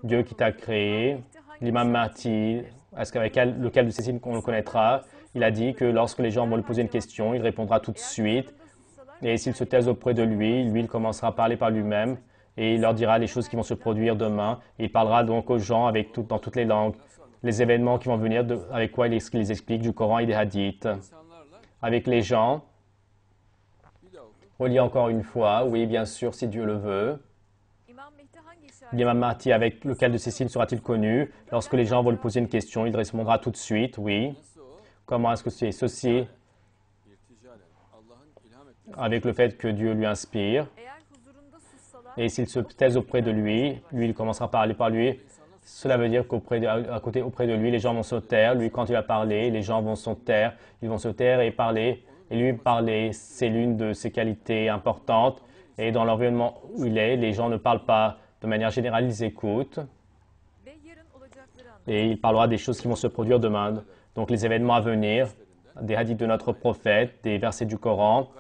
Dieu qui t'a créé. L'imam Mahdi, lequel de ces signes qu'on le connaîtra, il a dit que lorsque les gens vont lui poser une question, il répondra tout de suite. Et s'ils se taisent auprès de lui, il commencera à parler par lui-même et il leur dira les choses qui vont se produire demain. Et il parlera donc aux gens dans toutes les langues, les événements qui vont venir, avec quoi il les explique du Coran et des hadiths. Avec les gens, relis encore une fois, oui, bien sûr, si Dieu le veut. L'imam Mahdi, avec lequel de ces signes sera-t-il connu? Lorsque les gens vont lui poser une question, il répondra tout de suite, oui. Comment est-ce que c'est ceci? Avec le fait que Dieu lui inspire. Et s'il se taise auprès de lui, il commencera à parler par lui. Cela veut dire auprès de lui, les gens vont se taire. Lui, quand il va parler, les gens vont se taire. Ils vont se taire et parler. Et lui, parler, c'est l'une de ses qualités importantes. Et dans l'environnement où il est, les gens ne parlent pas de manière générale, ils écoutent. Et il parlera des choses qui vont se produire demain. Donc les événements à venir, des hadiths de notre prophète, des versets du Coran.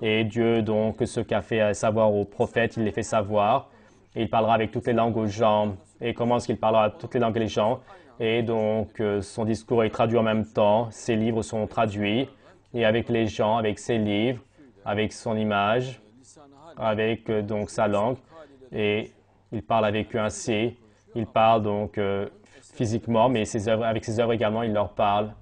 Et Dieu, donc, ce qu'a fait savoir aux prophètes, il les fait savoir. Et il parlera avec toutes les langues aux gens. Et comment est-ce qu'il parlera à toutes les langues les gens? Et donc, son discours est traduit en même temps. Ses livres sont traduits. Et avec les gens, avec ses livres, avec son image, avec donc sa langue. Et il parle avec eux ainsi. Il parle donc physiquement, mais avec ses œuvres également, il leur parle.